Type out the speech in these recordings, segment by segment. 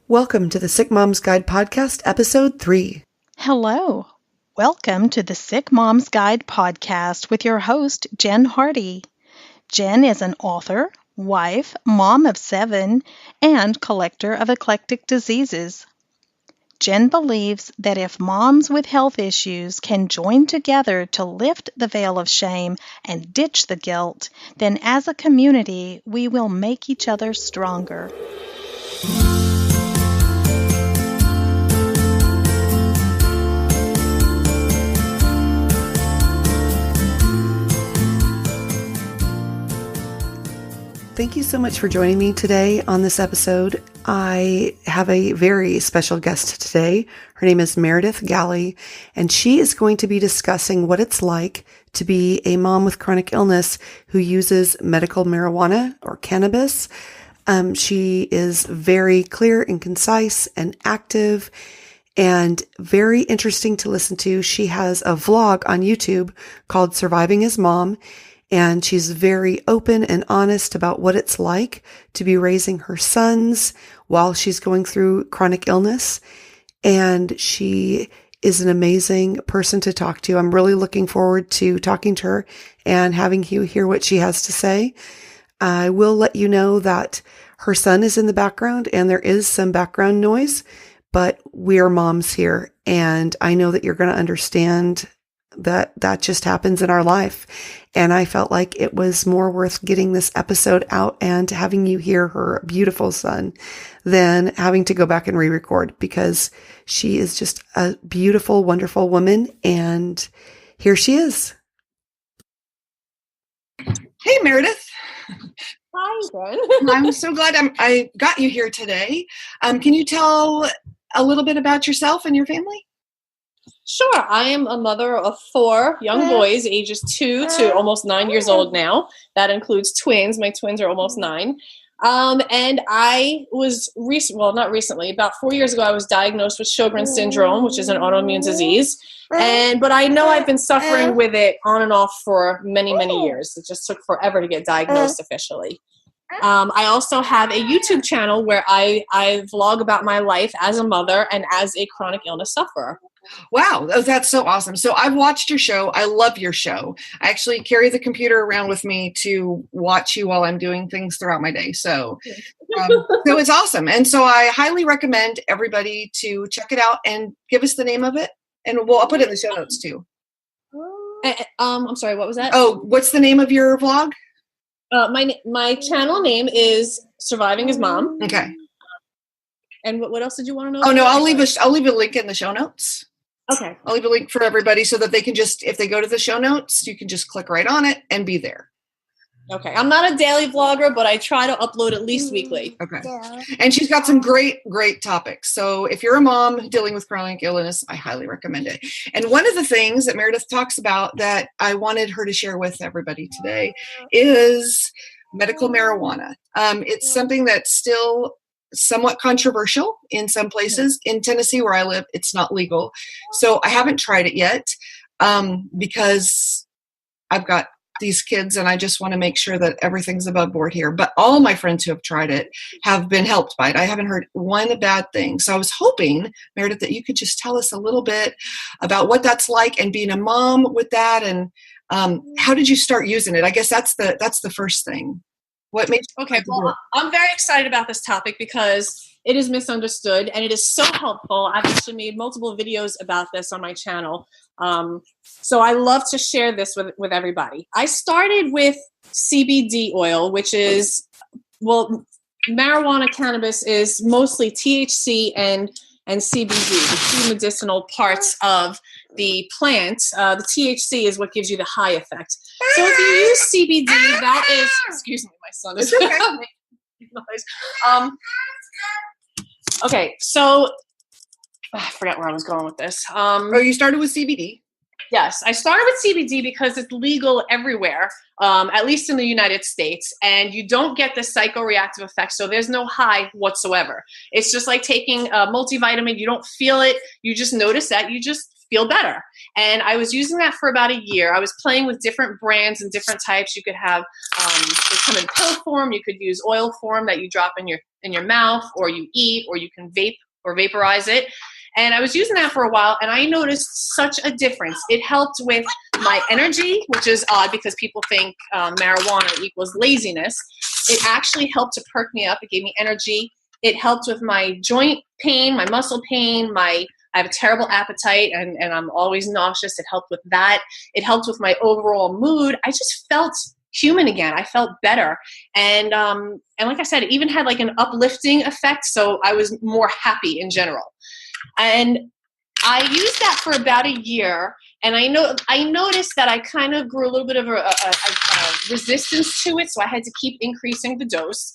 Welcome to the Sick Mom's Guide podcast, episode 3. Hello. Welcome to the Sick Mom's Guide podcast with your host, Jen Hardy. Jen is an author, wife, mom of 7, and collector of eclectic diseases. Jen believes that if moms with health issues can join together to lift the veil of shame and ditch the guilt, then as a community, we will make each other stronger. Thank you so much for joining me today on this episode. I have a very special guest today. Her name is Meredith Galley, and she is going to be discussing what it's like to be a mom with chronic illness who uses medical marijuana or cannabis. She is very clear and concise and active and very interesting to listen to. She has a vlog on YouTube called Surviving as Mom. And she's very open and honest about what it's like to be raising her sons while she's going through chronic illness. And she is an amazing person to talk to. I'm really looking forward to talking to her and having you hear what she has to say. I will let you know that her son is in the background and there is some background noise, but we are moms here. And I know that you're going to understand that just happens in our life. And I felt like it was more worth getting this episode out and having you hear her beautiful son than having to go back and re-record, because she is just a beautiful, wonderful woman. And here she is. Hey, Meredith. Hi, Jen. I'm so glad I got you here today. Can you tell a little bit about yourself and your family? Sure. I am a mother of 4 young boys, ages 2 to almost 9 years old now. That includes twins. My twins are almost 9. And I was not recently, about 4 years ago, I was diagnosed with Sjogren syndrome, which is an autoimmune disease. But I know I've been suffering with it on and off for many, many years. It just took forever to get diagnosed officially. I also have a YouTube channel where I vlog about my life as a mother and as a chronic illness sufferer. Wow, that's so awesome. So I've watched your show. I love your show. I actually carry the computer around with me to watch you while I'm doing things throughout my day. So it's awesome. And so I highly recommend everybody to check it out and give us the name of it. And I'll put it in the show notes too. I'm sorry, what was that? Oh, what's the name of your vlog? My channel name is Surviving as Mom. Okay. And what else did you want to know? Oh no, I'll leave a link in the show notes. Okay. I'll leave a link for everybody so that they can just, if they go to the show notes, you can just click right on it and be there. Okay. I'm not a daily vlogger, but I try to upload at least weekly. Okay. And she's got some great topics. So if you're a mom dealing with chronic illness, I highly recommend it. And one of the things that Meredith talks about that I wanted her to share with everybody today is medical marijuana. It's something that's still somewhat controversial in some places. In Tennessee, where I live, it's not legal. So I haven't tried it yet because I've got these kids and I just want to make sure that everything's above board here. But all my friends who have tried it have been helped by it. I haven't heard one bad thing. So I was hoping, Meredith, that you could just tell us a little bit about what that's like and being a mom with that. And how did you start using it? I guess that's the first thing. What made you well, I'm very excited about this topic because it is misunderstood and it is so helpful. I've actually made multiple videos about this on my channel. So I love to share this with everybody. I started with CBD oil, which is, marijuana cannabis is mostly THC and CBD, the 2 medicinal parts of the plant. The THC is what gives you the high effect. So if you use CBD, that is, excuse me, my son is making noise. Okay, so I forgot where I was going with this. you started with CBD? Yes, I started with CBD because it's legal everywhere, at least in the United States, and you don't get the psychoreactive effect, so there's no high whatsoever. It's just like taking a multivitamin. You don't feel it. You just notice that. You just feel better. And I was using that for about a year. I was playing with different brands and different types. You could have, they come in pill form. You could use oil form that you drop in your mouth, or you eat, or you can vape or vaporize it. And I was using that for a while, and I noticed such a difference. It helped with my energy, which is odd because people think marijuana equals laziness. It actually helped to perk me up. It gave me energy. It helped with my joint pain, my muscle pain, I have a terrible appetite, and I'm always nauseous. It helped with that. It helped with my overall mood. I just felt human again. I felt better. And like I said, it even had like an uplifting effect. So I was more happy in general. And I used that for about a year, and I noticed that I kind of grew a little bit of a resistance to it, so I had to keep increasing the dose.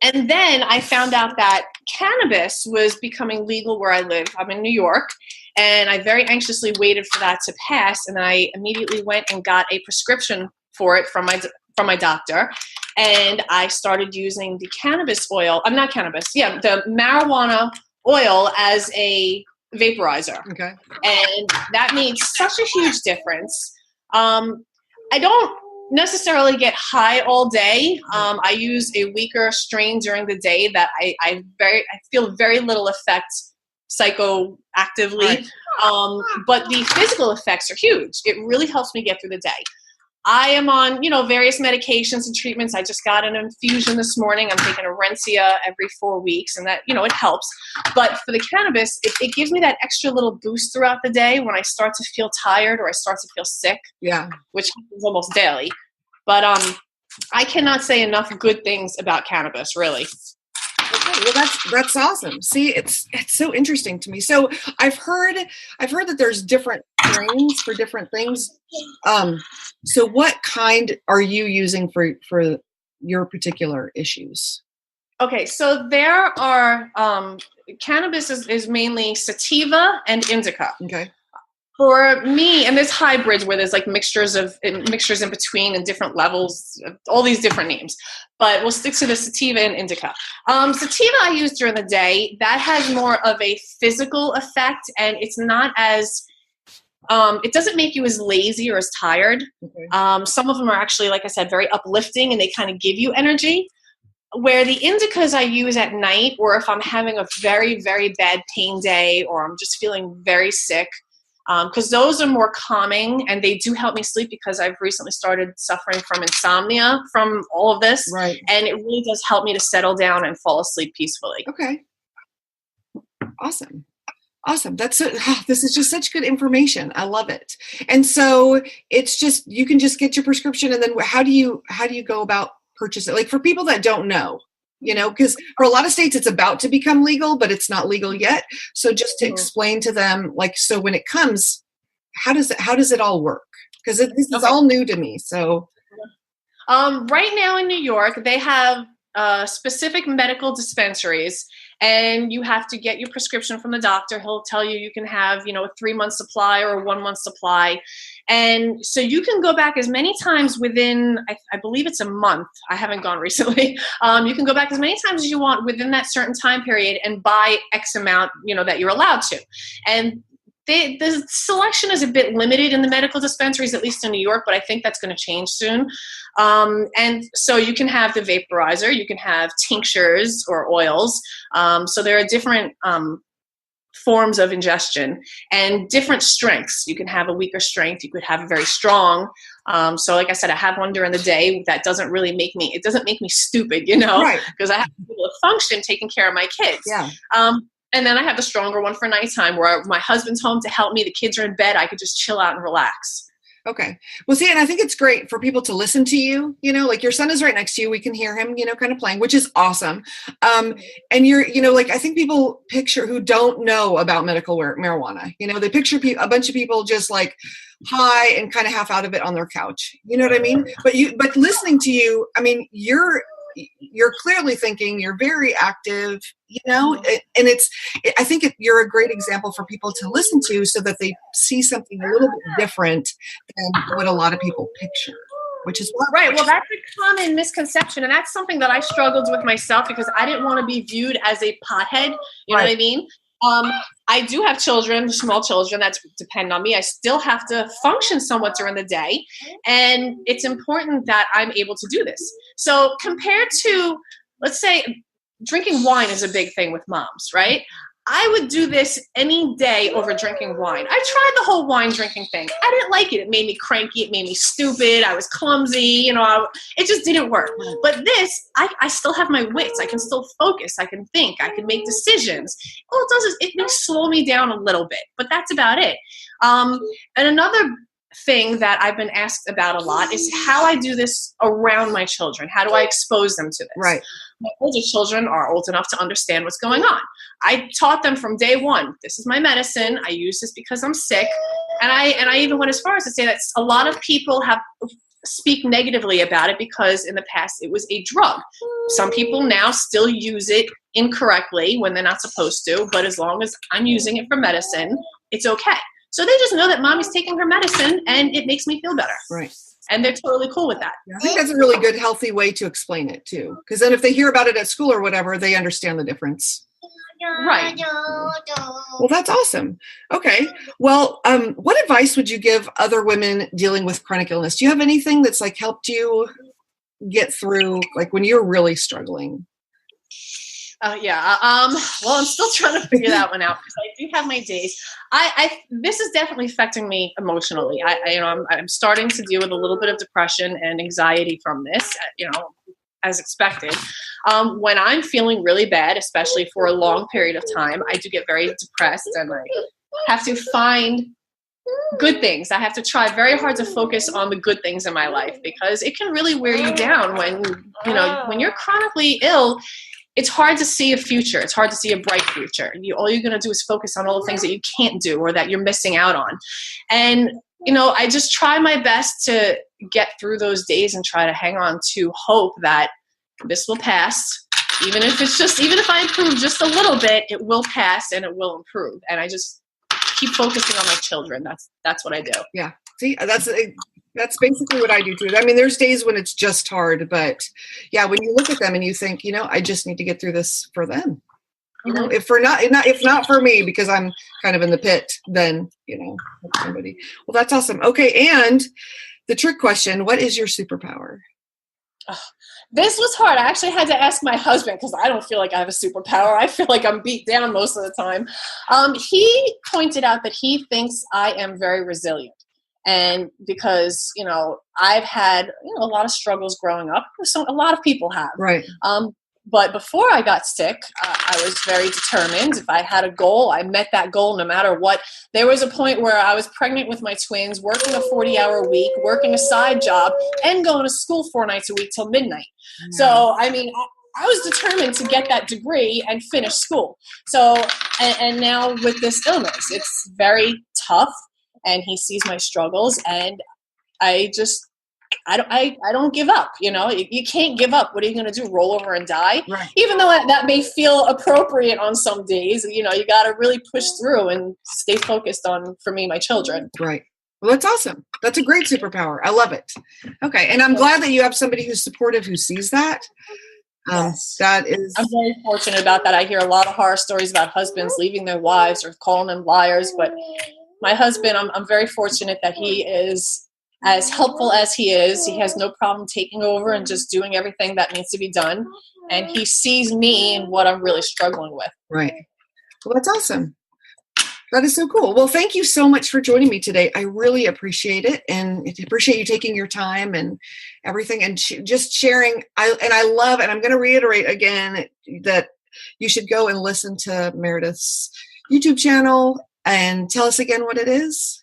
And then I found out that cannabis was becoming legal where I live. I'm in New York, and I very anxiously waited for that to pass, and I immediately went and got a prescription for it from my doctor. And I started using the cannabis oil. The marijuana oil as a vaporizer. Okay. And that made such a huge difference. I don't necessarily get high all day. I use a weaker strain during the day that I feel very little effect psychoactively. Right. But the physical effects are huge. It really helps me get through the day. I am on, various medications and treatments. I just got an infusion this morning. I'm taking a Rencia every 4 weeks, and that, it helps. But for the cannabis, it gives me that extra little boost throughout the day when I start to feel tired or I start to feel sick. Yeah. Which happens almost daily. But I cannot say enough good things about cannabis, really. Okay, well that's awesome. See, it's so interesting to me. So I've heard that there's different strains for different things. So what kind are you using for your particular issues? Okay, so there are cannabis is mainly sativa and indica. Okay. For me, and there's hybrids where there's like mixtures in between and different levels, all these different names. But we'll stick to the sativa and indica. Sativa I use during the day. That has more of a physical effect, and it's not as it doesn't make you as lazy or as tired. Okay. Some of them are actually, like I said, very uplifting, and they kind of give you energy. Where the indicas I use at night, or if I'm having a very, very bad pain day, or I'm just feeling very sick, because those are more calming, and they do help me sleep because I've recently started suffering from insomnia from all of this. Right. And it really does help me to settle down and fall asleep peacefully. Okay. Awesome. This is just such good information. I love it. And so it's just, you can just get your prescription, and then how do you go about purchasing it? Like for people that don't know, because for a lot of states it's about to become legal, but it's not legal yet. So just to explain to them, like, so when it comes, how does it all work? Because this is all new to me. So right now in New York, they have specific medical dispensaries, and you have to get your prescription from the doctor. He'll tell you can have, a 3-month supply or a 1-month supply. And so you can go back as many times within, I believe it's a month. I haven't gone recently. You can go back as many times as you want within that certain time period and buy X amount, that you're allowed to. And the selection is a bit limited in the medical dispensaries, at least in New York, but I think that's going to change soon. And so you can have the vaporizer, you can have tinctures or oils. So there are different forms of ingestion and different strengths. You can have a weaker strength. You could have a very strong. So like I said, I have one during the day that doesn't really make me stupid, because I have to be able to function taking care of my kids. Yeah. And then I have the stronger one for nighttime where my husband's home to help me. The kids are in bed. I could just chill out and relax. Okay. Well, see, and I think it's great for people to listen to you, like your son is right next to you. We can hear him, kind of playing, which is awesome. And you're, I think people picture who don't know about medical marijuana, they picture a bunch of people just like high and kind of half out of it on their couch. You know what I mean? But listening to you, I mean, you're clearly thinking, you're very active, and I think you're a great example for people to listen to so that they see something a little bit different than what a lot of people picture, which is right. Well, that's a common misconception. And that's something that I struggled with myself because I didn't want to be viewed as a pothead. You know what I mean? I do have children, small children that depend on me. I still have to function somewhat during the day. And it's important that I'm able to do this. So compared to, let's say, drinking wine is a big thing with moms, right? I would do this any day over drinking wine. I tried the whole wine drinking thing. I didn't like it. It made me cranky. It made me stupid. I was clumsy. It just didn't work. But this, I still have my wits. I can still focus. I can think. I can make decisions. All it does is it may slow me down a little bit, but that's about it. And another thing that I've been asked about a lot is how I do this around my children. How do I expose them to this? Right. My older children are old enough to understand what's going on. I taught them from day one, this is my medicine. I use this because I'm sick. And I even went as far as to say that a lot of people speak negatively about it because in the past it was a drug. Some people now still use it incorrectly when they're not supposed to, but as long as I'm using it for medicine, it's okay. So they just know that mommy's taking her medicine and it makes me feel better. Right. And they're totally cool with that. I think that's a really good, healthy way to explain it too. Because then if they hear about it at school or whatever, they understand the difference. Right. Well, that's awesome. Okay. Well, what advice would you give other women dealing with chronic illness? Do you have anything that's like helped you get through, like when you're really struggling? Well, I'm still trying to figure that one out because I do have my days. This is definitely affecting me emotionally. I'm starting to deal with a little bit of depression and anxiety from this, as expected. When I'm feeling really bad, especially for a long period of time, I do get very depressed and I have to find good things. I have to try very hard to focus on the good things in my life because it can really wear you down when you're chronically ill. It's hard to see a future. It's hard to see a bright future. All you're going to do is focus on all the things that you can't do or that you're missing out on. And, I just try my best to get through those days and try to hang on to hope that this will pass. Even if I improve just a little bit, it will pass and it will improve. And I just keep focusing on my children. That's what I do. Yeah. See, that's basically what I do too. I mean, there's days when it's just hard, but yeah, when you look at them and you think, I just need to get through this for them. Mm-hmm. If not for me, because I'm kind of in the pit, then, somebody. Well, that's awesome. Okay. And the trick question, what is your superpower? This was hard. I actually had to ask my husband because I don't feel like I have a superpower. I feel like I'm beat down most of the time. He pointed out that he thinks I am very resilient. And because, I've had, a lot of struggles growing up. So a lot of people have. Right. But before I got sick, I was very determined. If I had a goal, I met that goal no matter what. There was a point where I was pregnant with my twins, working a 40-hour week, working a side job, and going to school 4 nights a week till midnight. Yeah. So, I was determined to get that degree and finish school. So, and now with this illness, it's very tough. And he sees my struggles, and I don't give up. You can't give up. What are you going to do? Roll over and die? Right. Even though that may feel appropriate on some days, you got to really push through and stay focused on, for me, my children. Right. Well, that's awesome. That's a great superpower. I love it. Okay. And I'm glad that you have somebody who's supportive, who sees that. Yes. I'm very fortunate about that. I hear a lot of horror stories about husbands leaving their wives or calling them liars, but my husband, I'm very fortunate that he is as helpful as he is. He has no problem taking over and just doing everything that needs to be done. And he sees me and what I'm really struggling with. Right. Well, that's awesome. That is so cool. Well, thank you so much for joining me today. I really appreciate it. And I appreciate you taking your time and everything and just sharing. I love, and I'm going to reiterate again, that you should go and listen to Meredith's YouTube channel. And tell us again what it is.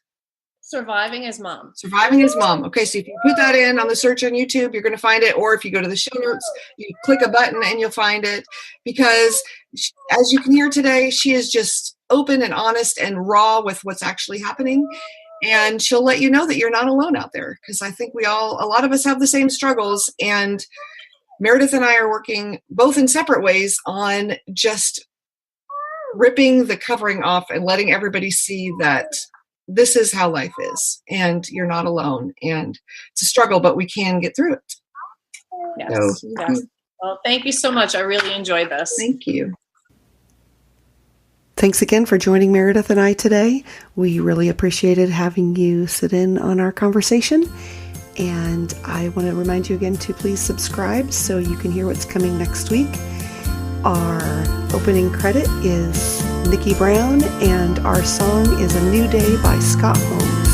Surviving as Mom. Surviving as Mom. Okay, so if you put that in on the search on YouTube, you're going to find it. Or if you go to the show notes, you click a button and you'll find it. Because as you can hear today, she is just open and honest and raw with what's actually happening. And she'll let you know that you're not alone out there. Because I think a lot of us have the same struggles. And Meredith and I are working both in separate ways on just ripping the covering off and letting everybody see that this is how life is and you're not alone, and it's a struggle, but we can get through it. Yes. Yes. Well, thank you so much. I really enjoyed this. Thank you. Thanks again for joining Meredith and I today. We really appreciated having you sit in on our conversation. And I want to remind you again to please subscribe so you can hear what's coming next week. Our opening credit is Nikki Brown, and our song is A New Day by Scott Holmes.